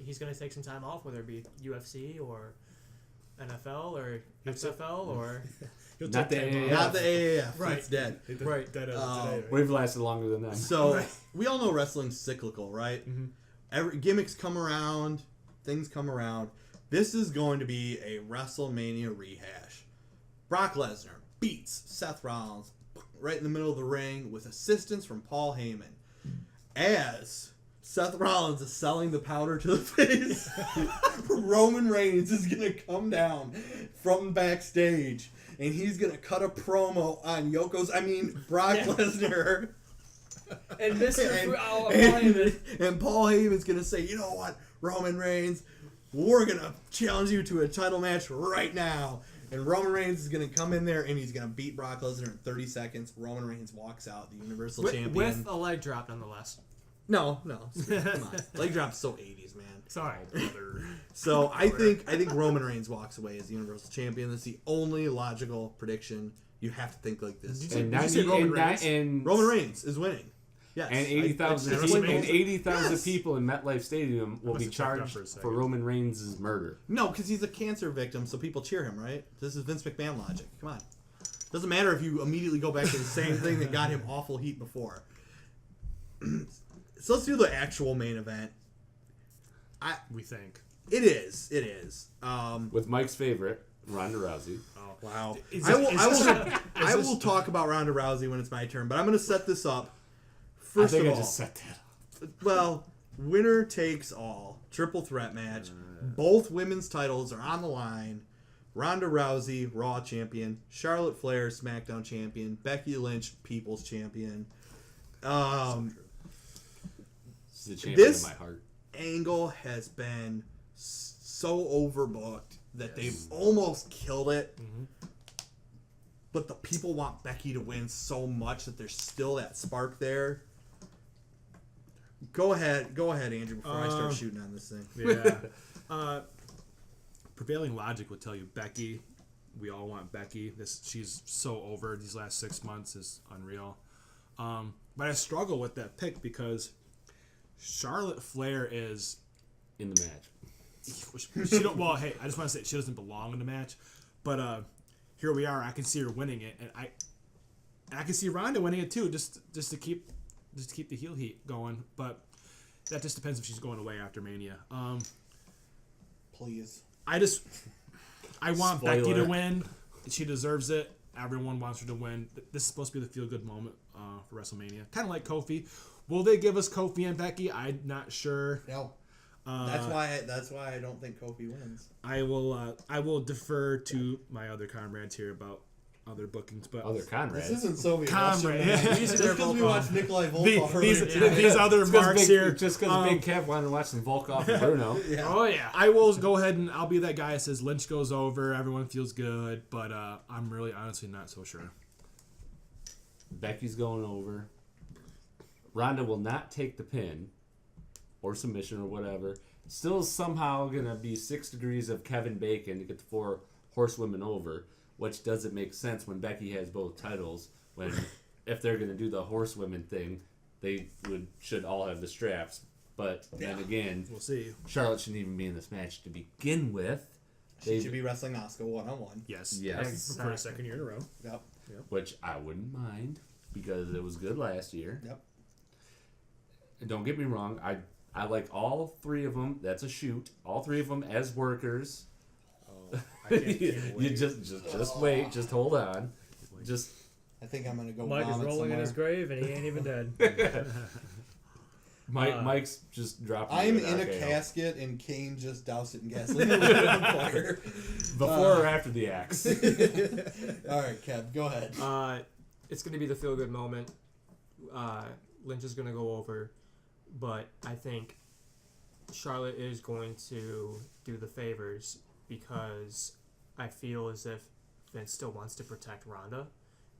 he's gonna take some time off, whether it be UFC or NFL or XFL or Not the AAF. Not the AAF. Right. It's dead. right. That today, We've lasted longer than that. So we all know wrestling's cyclical, right? Mm-hmm. Every gimmicks come around, things come around. This is going to be a WrestleMania rehash. Brock Lesnar beats Seth Rollins right in the middle of the ring with assistance from Paul Heyman. As Seth Rollins is selling the powder to the face, Roman Reigns is going to come down from backstage and he's going to cut a promo on Brock Lesnar. And Mr. And, Paul Heyman. and Paul Heyman's going to say, you know what, Roman Reigns, we're going to challenge you to a title match right now. And Roman Reigns is going to come in there and he's going to beat Brock Lesnar in 30 seconds. Roman Reigns walks out, the Universal Champion. With a leg drop, nonetheless. No. Come on. Leg drop's so 80s, man. Sorry. So I think Roman Reigns walks away as the Universal Champion. That's the only logical prediction. You have to think like this. And Roman Reigns is winning. Yes. And 80,000 people in MetLife Stadium will be charged for Roman Reigns' murder. No, because he's a cancer victim, so people cheer him, right? This is Vince McMahon logic. Come on. Doesn't matter if you immediately go back to the same thing that got him awful heat before. So let's do the actual main event. We think. It is. With Mike's favorite, Ronda Rousey. Oh, wow. I I will talk about Ronda Rousey when it's my turn, but I'm going to set this up. I First think of I all, just set that up. well, winner takes all. Triple threat match. Both women's titles are on the line. Ronda Rousey, Raw champion. Charlotte Flair, SmackDown champion. Becky Lynch, People's champion. This is the champion This of my heart. angle has been so overbooked that they've almost killed it. But the people want Becky to win so much that there's still that spark there. Go ahead, Andrew, before I start shooting on this thing. Yeah. Prevailing logic would tell you Becky. We all want Becky. She's so over. These last 6 months is unreal. But I struggle with that pick because Charlotte Flair is In the match. she don't. Well, hey, I just want to say she doesn't belong in the match. But here we are. I can see her winning it, and I can see Ronda winning it too, just to keep the heel heat going. But that just depends if she's going away after Mania. Please. I want Spoiler. Becky to win. She deserves it. Everyone wants her to win. This is supposed to be the feel-good moment for WrestleMania. Kind of like Kofi. Will they give us Kofi and Becky? I'm not sure. No. That's why I don't think Kofi wins. I will defer to my other comrades here about other bookings, but Other Conrad. This isn't Soviet Comrade. Russia, man. Just because we watched Nikolai Volkov earlier. these other marks here. Just because Big Kev wanted to watch some Volkov and Bruno. Yeah. Oh, yeah. I will go ahead and I'll be that guy that says Lynch goes over, everyone feels good, but I'm really honestly not so sure. Becky's going over. Ronda will not take the pin or submission or whatever. Still somehow going to be 6 degrees of Kevin Bacon to get the 4 horsewomen over, which doesn't make sense when Becky has both titles. When if they're going to do the horsewomen thing, they should all have the straps. But then again, We'll see. Charlotte shouldn't even be in this match to begin with. She should be wrestling Asuka 1-on-1. Yes. Yes. For a second year in a row. Yep. Which I wouldn't mind because it was good last year. Yep. And don't get me wrong, I like all 3 of them. That's a shoot. All 3 of them as workers. I can't you wait. just wait. Just hold on. Just I think I'm gonna go. Mike is vomit rolling in somewhere. his grave, and he ain't even dead. Mike's just dropping. I'm the in a RKO. casket and Kane just doused it in gasoline and lit it on fire. Before or after the axe. All right, Kev, go ahead. It's going to be the feel-good moment. Lynch is going to go over, but I think Charlotte is going to do the favors because I feel as if Vince still wants to protect Ronda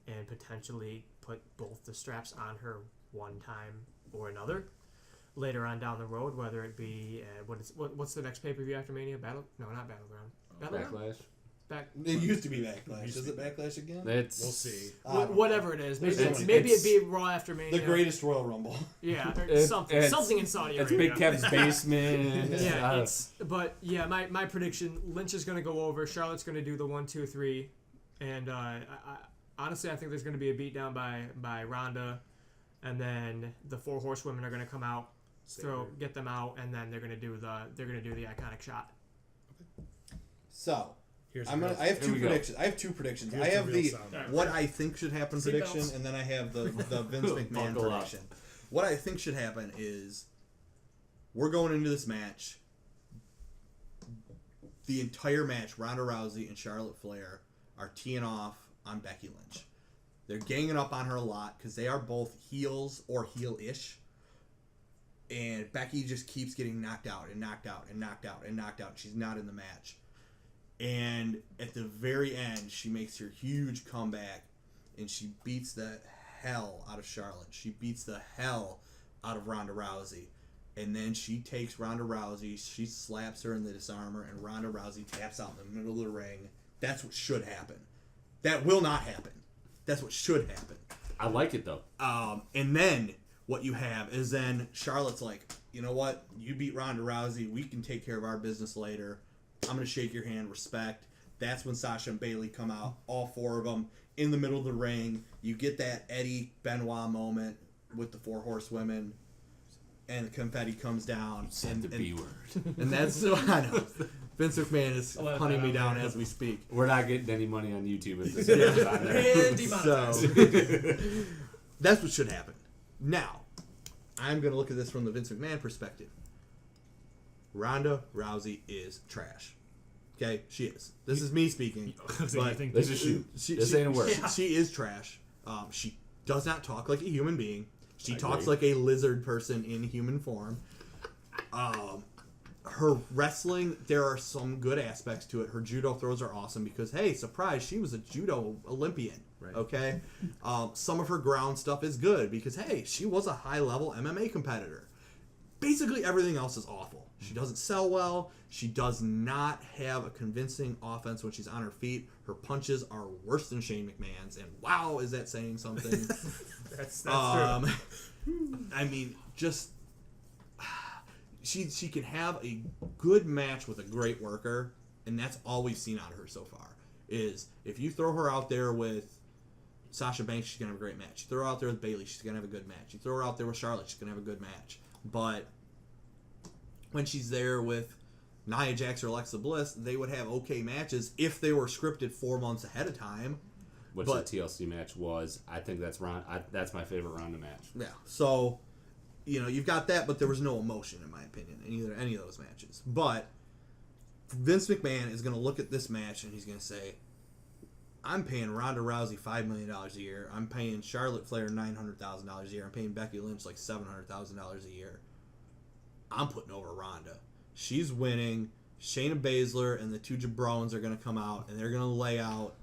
and potentially put both the straps on her one time or another later on down the road, whether it be what's the next pay-per-view after Mania? Not Battleground. Backlash. It used to be Backlash. Is it Backlash again? That's We'll see. Whatever it is. Maybe, There's so maybe many. it'd be Raw after Mania. The greatest Royal Rumble. Yeah, or It's- something in Saudi It's Arabia. Big Kev's basement. Yeah, my prediction: Lynch is going to go over. Charlotte's going to do the 1, 2, 3, and I honestly I think there's going to be a beatdown by Ronda, and then the 4 horsewomen are going to come out, get them out, and then they're going to do the iconic shot. So Here's I have Here two we go. predictions. I have 2 predictions. Here's I the have real the sound. what I think should happen prediction, belts. and then I have the Vince McMahon Buckle up. prediction. What I think should happen is we're going into this match. The entire match, Ronda Rousey and Charlotte Flair are teeing off on Becky Lynch. They're ganging up on her a lot because they are both heels or heel-ish. and Becky just keeps getting knocked out and knocked out and knocked out and knocked out. She's not in the match. And at the very end, she makes her huge comeback, and she beats the hell out of Charlotte. She beats the hell out of Ronda Rousey. And then she takes Ronda Rousey, she slaps her in the disarmer, and Ronda Rousey taps out in the middle of the ring. That's what should happen. That will not happen. That's what should happen. I like it, though. And then what you have is then Charlotte's like, you know what? You beat Ronda Rousey. We can take care of our business later. I'm going to shake your hand. Respect. That's when Sasha and Bayley come out, all four of them, in the middle of the ring. You get that Eddie Benoit moment with the four horsewomen, and the confetti comes down. Said the B word. And that's, I know. Vince McMahon is I'll let hunting that me out down later. as we speak. We're not getting any money on YouTube at this time. And demonetized. So, that's what should happen. Now, I'm going to look at this from the Vince McMahon perspective. Ronda Rousey is trash. Okay? She is. This is me speaking. I think Let's just shoot. This ain't a word. She is trash. She does not talk like a human being. She I talks agree. like a lizard person in human form. Her wrestling, there are some good aspects to it. Her judo throws are awesome because, hey, surprise, she was a judo Olympian. Right. Okay? Some of her ground stuff is good because, hey, she was a high-level MMA competitor. Basically, everything else is awful. She doesn't sell well. She does not have a convincing offense when she's on her feet. Her punches are worse than Shane McMahon's, and wow, is that saying something? That's true. I mean, just she can have a good match with a great worker, and that's all we've seen out of her so far. Is if you throw her out there with Sasha Banks, she's gonna have a great match. You throw her out there with Bayley, she's gonna have a good match. You throw her out there with Charlotte, she's gonna have a good match. But when she's there with Nia Jax or Alexa Bliss, they would have okay matches if they were scripted 4 months ahead of time. Which But- the TLC match was. I think that's that's my favorite Ronda match. Yeah. So, you've got that, but there was no emotion, in my opinion, in any of those matches. But Vince McMahon is going to look at this match and he's going to say, I'm paying Ronda Rousey $5 million a year. I'm paying Charlotte Flair $900,000 a year. I'm paying Becky Lynch like $700,000 a year. I'm putting over Ronda. She's winning. Shayna Baszler and the two jabrones are going to come out and they're going to lay out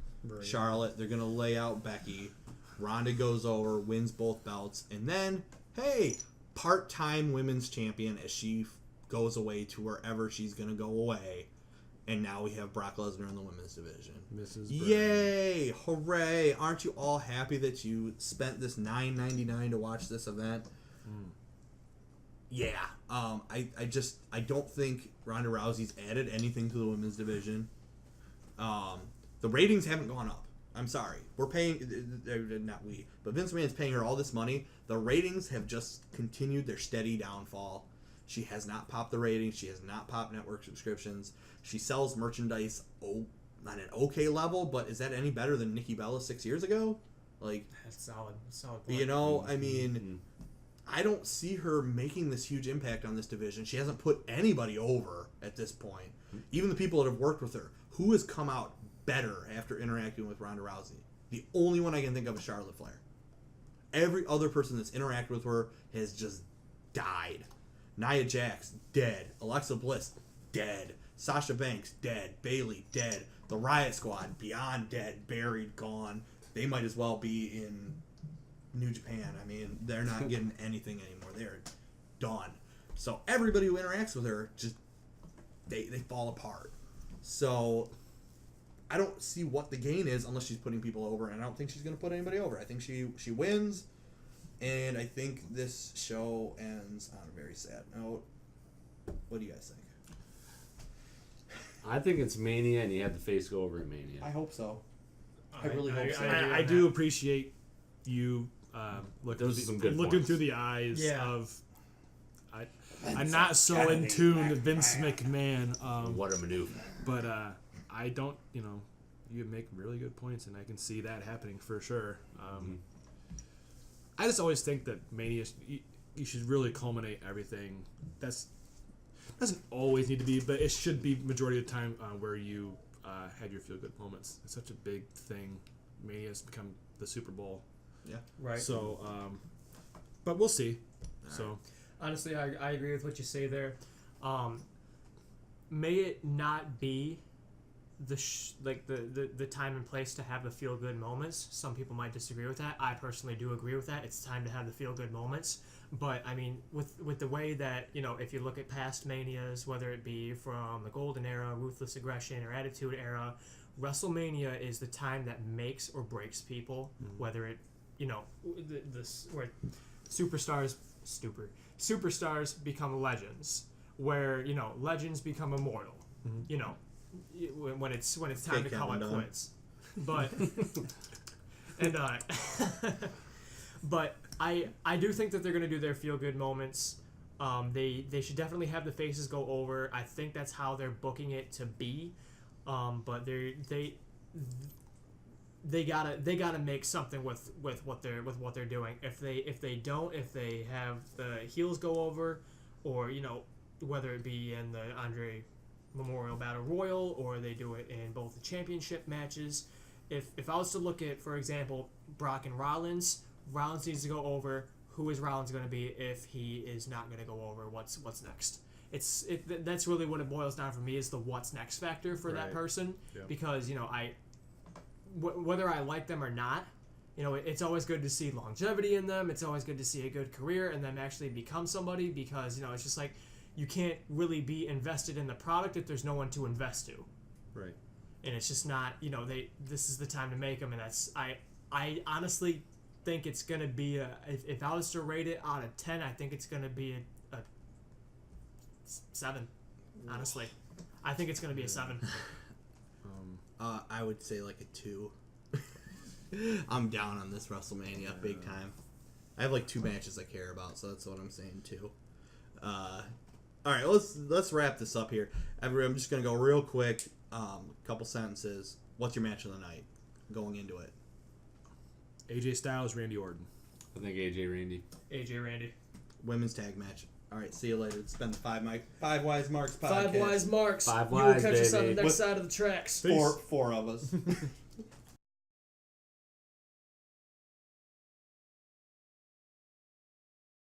Charlotte. They're going to lay out Becky. Ronda goes over, wins both belts. And then, hey, part-time women's champion as she goes away to wherever she's going to go away. And now we have Brock Lesnar in the women's division. Mrs. Yay! Hooray! Aren't you all happy that you spent this $9.99 to watch this event? Yeah. I don't think Ronda Rousey's added anything to the women's division. The ratings haven't gone up. I'm sorry. We're paying, not we, but Vince McMahon's paying her all this money. The ratings have just continued their steady downfall. She has not popped the ratings. She has not popped network subscriptions. She sells merchandise on an okay level, but is that any better than Nikki Bella 6 years ago? Like, That's solid point. I mean, I don't see her making this huge impact on this division. She hasn't put anybody over at this point. Even the people that have worked with her. Who has come out better after interacting with Ronda Rousey? The only one I can think of is Charlotte Flair. Every other person that's interacted with her has just died. Nia Jax, dead. Alexa Bliss, dead. Sasha Banks, dead. Bayley, dead. The Riot Squad, beyond dead, buried, gone. They might as well be in New Japan. I mean, they're not getting anything anymore. They're done. So everybody who interacts with her, just they fall apart. So I don't see what the gain is unless she's putting people over, and I don't think she's going to put anybody over. I think she wins, and I think this show ends on a very sad note. What do you guys think? I think it's Mania, and you had the face go over at Mania. I hope so. I really hope so. I do appreciate you Those are some good looking points. through the eyes Yeah. of. I'm not so in tune to Vince McMahon, What a maneuver. but I don't. You make really good points, and I can see that happening for sure. I just always think that Mania, you should really culminate everything. Doesn't always need to be, but it should be majority of the time where you have your feel good moments. It's such a big thing. Mania's become the Super Bowl. Yeah. Right. So, but we'll see. So, Honestly, I agree with what you say there. May it not be the time and place to have the feel good moments. Some people might disagree with that. I personally do agree with that. It's time to have the feel good moments. But I mean, with the way that, you know, if you look at past manias, whether it be from the Golden Era, Ruthless Aggression, or Attitude Era, WrestleMania is the time that makes or breaks people. Whether it, you know, where superstars become legends, where, you know, legends become immortal. You know, when it's time to call it quits. But and but I do think that they're going to do their feel good moments. They should definitely have the faces go over. I think that's how they're booking it to be. But they gotta make something with what they're doing. If they have the heels go over, or, you know, whether it be in the Andre Memorial Battle Royal, or they do it in both the championship matches. If I was to look at, for example, Brock and Rollins needs to go over. Who is Rollins going to be if he is not going to go over? What's next? That's really what it boils down for me, is the what's next factor for that person. Yeah. Because, you know, whether I like them or not, you know, it's always good to see longevity in them. It's always good to see a good career and them actually become somebody, because, you know, it's just like, you can't really be invested in the product if there's no one to invest to. Right. And it's just not, you know, this is the time to make them, and that's I honestly think it's gonna be if I was to rate it out of 10, I think it's gonna be a 7. Honestly, I think it's gonna be a 7. I would say like a 2. I'm down on this WrestleMania big time. I have like 2 matches I care about, so that's what I'm saying too. All right, let's wrap this up here. I'm just gonna go real quick. Couple sentences. What's your match of the night going into it? AJ Styles, Randy Orton. I think AJ Randy. Women's tag match. All right, see you later. It's been the Five Wise Marks podcast. Five wise marks. Five You will wise, catch us on the baby. next side of the tracks. Four of us.